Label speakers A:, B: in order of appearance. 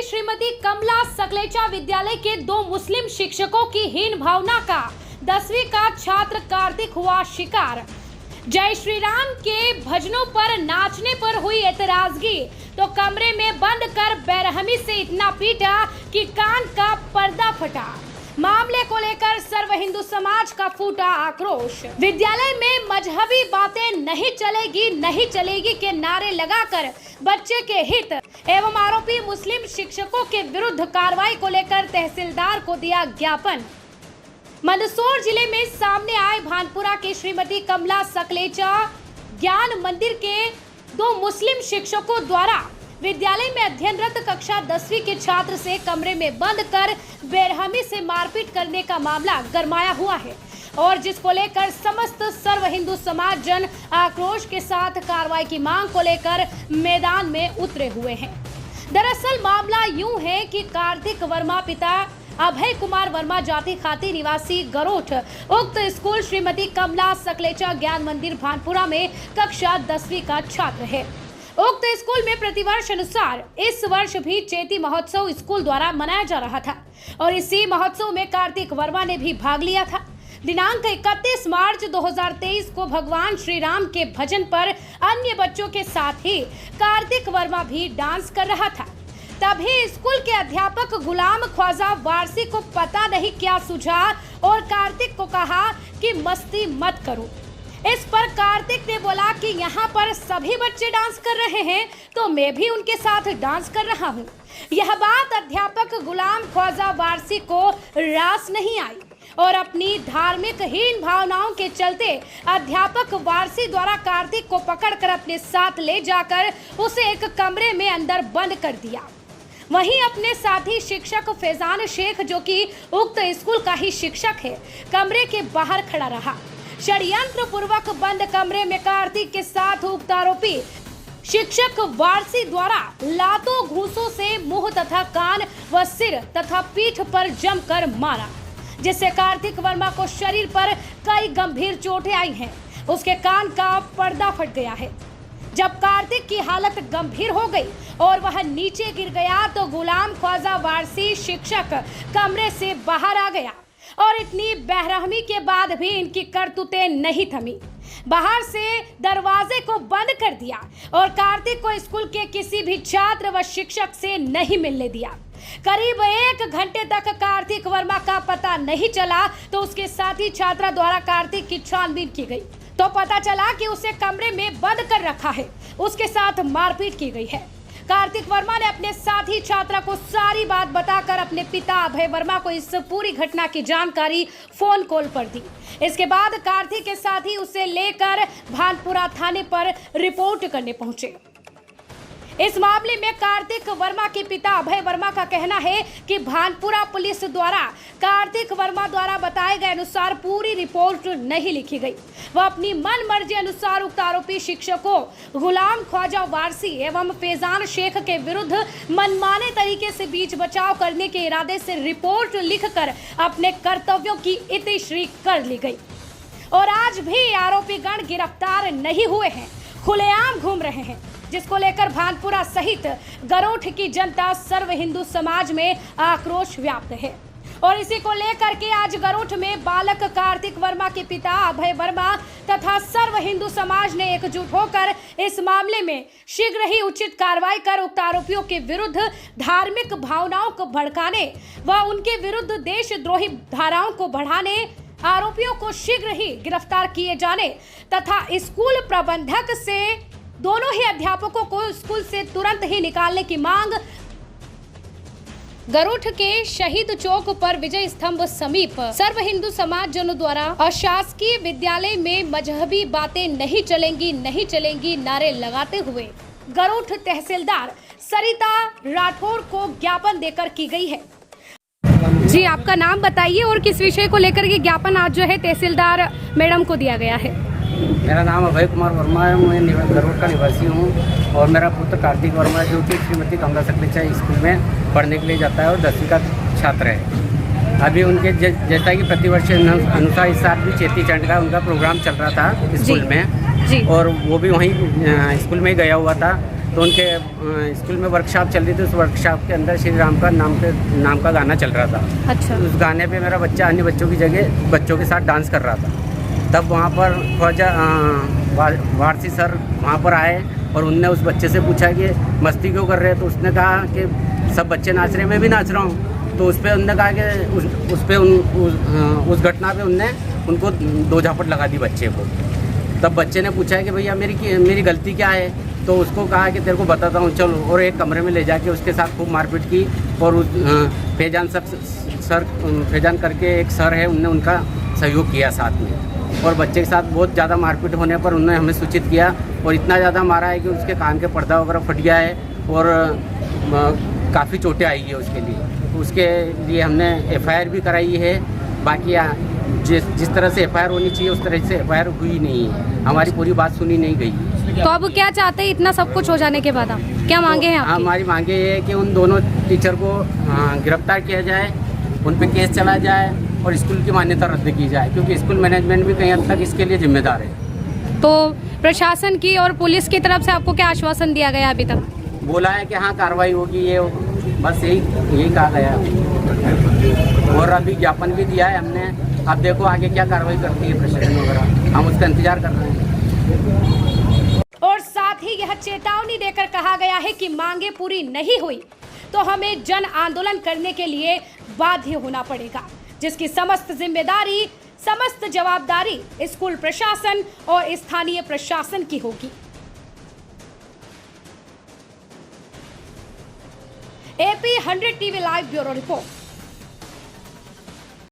A: श्रीमती कमला सकलेचा विद्यालय के 2 मुस्लिम शिक्षकों की हीन भावना का 10वीं का छात्र कार्तिक हुआ शिकार। जय श्री राम के भजनों पर नाचने पर हुई एतराजगी तो कमरे में बंद कर बेरहमी से इतना पीटा कि कान का पर्दा फटा। मामले को लेकर सर्व हिंदू समाज का फूटा आक्रोश। विद्यालय में मजहबी बातें नहीं चलेगी के नारे लगाकर बच्चे के हित एवं आरोपी मुस्लिम शिक्षकों के विरुद्ध कार्रवाई को लेकर तहसीलदार को दिया ज्ञापन। मंदसौर जिले में सामने आए भानपुरा के श्रीमती कमला सकलेचा ज्ञान मंदिर के 2 मुस्लिम शिक्षकों द्वारा विद्यालय में अध्ययनरत कक्षा 10वीं के छात्र से कमरे में बंद कर बेरहमी से मारपीट करने का मामला गरमाया हुआ है और जिसको लेकर समस्त सर्व हिंदू समाज जन आक्रोश के साथ कार्रवाई की मांग को लेकर मैदान में उतरे हुए हैं। दरअसल मामला यूं है कि कार्तिक वर्मा पिता अभय कुमार वर्मा जाति खाती निवासी गरोठ उक्त स्कूल श्रीमती कमला सकलेचा ज्ञान मंदिर भानपुरा में कक्षा 10वीं का छात्र है। उक्त स्कूल में प्रतिवर्ष अनुसार इस वर्ष भी चैती महोत्सव स्कूल द्वारा मनाया जा रहा था और इसी महोत्सव में कार्तिक वर्मा ने भी भाग लिया था। दिनांक 31 मार्च 2023 को भगवान श्री राम के भजन पर अन्य बच्चों के साथ ही कार्तिक वर्मा भी डांस कर रहा था। तभी स्कूल के अध्यापक गुलाम ख्वाजा वारसी को पता नहीं क्या सूझा और कार्तिक को कहा कि मस्ती मत करो। इस पर कार्तिक ने बोला कि यहाँ पर सभी बच्चे डांस कर रहे हैं तो मैं भी उनके साथ डांस कर रहा हूँ। यह बात अध्यापक गुलाम ख्वाजा वारसी को रास नहीं आई और अपनी धार्मिक हीन भावनाओं के चलते अध्यापक वारसी द्वारा कार्तिक को पकड़कर अपने साथ ले जाकर उसे एक कमरे में अंदर बंद कर दिया। वहीं अपने साथी शिक्षक फैजान शेख जो कि उक्त स्कूल का ही शिक्षक है कमरे के बाहर खड़ा रहा। षड्यंत्र पूर्वक बंद कमरे में कार्तिक के साथ उक्त आरोपी शिक्षक वारसी द्वारा लातों घूसों से मुंह तथा कान व सिर तथा पीठ पर जमकर मारा, जिससे कार्तिक वर्मा को शरीर पर कई गंभीर चोटें आई हैं। उसके कान का पर्दा फट गया है। जब कार्तिक की हालत गंभीर हो गई और वह नीचे गिर गया तो गुलाम ख्वाजा वारसी शिक्षक कमरे से बाहर आ गया और इतनी बेरहमी के बाद भी इनकी करतूतें नहीं थमी। बाहर से दरवाजे को बंद कर दिया और कार्तिक को स्कूल के किसी भी छात्र व शिक्षक से नहीं मिलने दिया। करीब 1 घंटे तक कार्तिक वर्मा का पता नहीं चला तो उसके साथी छात्रा द्वारा कार्तिक की छानबीन की गई तो पता चला कि उसे कमरे में बंद कर रखा है, उसके साथ मारपीट की गई है। कार्तिक वर्मा ने अपने साथी छात्रा को सारी बात बताकर अपने पिता अभय वर्मा को इस पूरी घटना की जानकारी फोन कॉल पर दी। इसके बाद कार्तिक के साथी उसे लेकर भानपुरा थाने पर रिपोर्ट करने पहुंचे। इस मामले में कार्तिक वर्मा के पिता अभय वर्मा का कहना है कि भानपुरा पुलिस द्वारा कार्तिक वर्मा द्वारा बताए गए अनुसार पूरी रिपोर्ट नहीं लिखी गई। वह अपनी मन मर्जी अनुसार उक्त आरोपी शिक्षकों गुलाम ख्वाजा वारसी एवं फैजान शेख के विरुद्ध मनमाने तरीके से बीच बचाव करने के इरादे से रिपोर्ट लिखकर अपने कर्तव्यों की इतिश्री कर ली गई और आज भी आरोपी गण गिरफ्तार नहीं हुए हैं, खुलेआम घूम रहे हैं, जिसको लेकर भानपुरा सहित गरोठ की जनता सर्व हिंदू समाज में आक्रोश व्याप्त है। और इसी को लेकर के आज गरोठ में बालक कार्तिक वर्मा के पिता अभय वर्मा तथा सर्व हिंदू समाज ने एकजुट होकर इस मामले में शीघ्र ही उचित कार्रवाई कर उक्त आरोपियों के विरुद्ध धार्मिक भावनाओं को भड़काने व उनके विरुद्ध देशद्रोही धाराओं को बढ़ाने, आरोपियों को शीघ्र ही गिरफ्तार किए जाने तथा स्कूल प्रबंधक से दोनों ही अध्यापकों को स्कूल से तुरंत ही निकालने की मांग गरोठ के शहीद चौक पर विजय स्तंभ समीप सर्व हिंदू समाज जनों द्वारा अशासकीय विद्यालय में मजहबी बातें नहीं चलेंगी नारे लगाते हुए गरोठ तहसीलदार सरिता राठौर को ज्ञापन देकर की गई है। जी, आपका नाम बताइए और किस विषय को लेकर के ज्ञापन आज जो है तहसीलदार मैडम को दिया गया है।
B: मेरा नाम अभय कुमार वर्मा है, मैं गरोठ का निवासी हूँ और मेरा पुत्र कार्तिक वर्मा जो कि श्रीमती कमला सकलेचा स्कूल में पढ़ने के लिए जाता है और 10वीं का छात्र है। अभी उनके जैसा कि प्रतिवर्ष अनुसार इस साल भी चैती चंड का उनका प्रोग्राम चल रहा था स्कूल में और वो भी वहीं स्कूल में ही गया हुआ था। तो उनके स्कूल में वर्कशॉप चल रही थी। उस वर्कशॉप के अंदर श्री राम का नाम का गाना चल रहा था।
A: अच्छा।
B: उस गाने पे मेरा बच्चा अन्य बच्चों की जगह बच्चों के साथ डांस कर रहा था। तब वहाँ पर ख्वाजा वारसी सर वहाँ पर आए और उनने उस बच्चे से पूछा कि मस्ती क्यों कर रहे हैं। तो उसने कहा कि सब बच्चे नाच रहे हैं, मैं भी नाच रहा हूँ। तो उस पर उनने कहा कि उस घटना पे उनने उनको 2 झापट लगा दी बच्चे को। तब बच्चे ने पूछा कि भैया मेरी गलती क्या है। तो उसको कहा कि तेरे को बताता हूँ चलो, और एक कमरे में ले जाके उसके साथ खूब मारपीट की। और उस फैजान करके एक सर है, उनने उनका सहयोग किया साथ में। और बच्चे के साथ बहुत ज़्यादा मारपीट होने पर उन्होंने हमें सूचित किया और इतना ज़्यादा मारा है कि उसके कान के पर्दा वगैरह फट गया है और काफ़ी चोटें आई है उसके लिए। उसके लिए हमने FIR भी कराई है। बाकी जिस तरह से FIR होनी चाहिए उस तरह से FIR हुई नहीं है, हमारी पूरी बात सुनी नहीं गई।
A: तो अब क्या चाहते हैं इतना सब कुछ हो जाने के बाद? आप क्या मांगे हैं आपकी?
B: हमारी मांगे ये है कि उन दोनों टीचर को गिरफ्तार किया जाए, उन पर केस चला जाए और स्कूल की मान्यता रद्द की जाए, क्योंकि स्कूल मैनेजमेंट भी कहीं हद तक इसके लिए जिम्मेदार है।
A: तो प्रशासन की और पुलिस की तरफ से आपको क्या आश्वासन दिया गया अभी तक?
B: बोला है कि हाँ कार्रवाई होगी, ये बस यही कहा गया। और अभी ज्ञापन भी दिया है हमने। अब देखो आगे क्या कार्रवाई करती है प्रशासन वगैरह, हम उसका इंतजार कर रहे हैं।
A: और साथ ही यह चेतावनी देकर कहा गया है कि मांगे पूरी नहीं हुई तो हमें जन आंदोलन करने के लिए बाध्य होना पड़ेगा, जिसकी समस्त जिम्मेदारी, समस्त जवाबदारी स्कूल प्रशासन और स्थानीय प्रशासन की होगी। AP 100 TV live bureau report.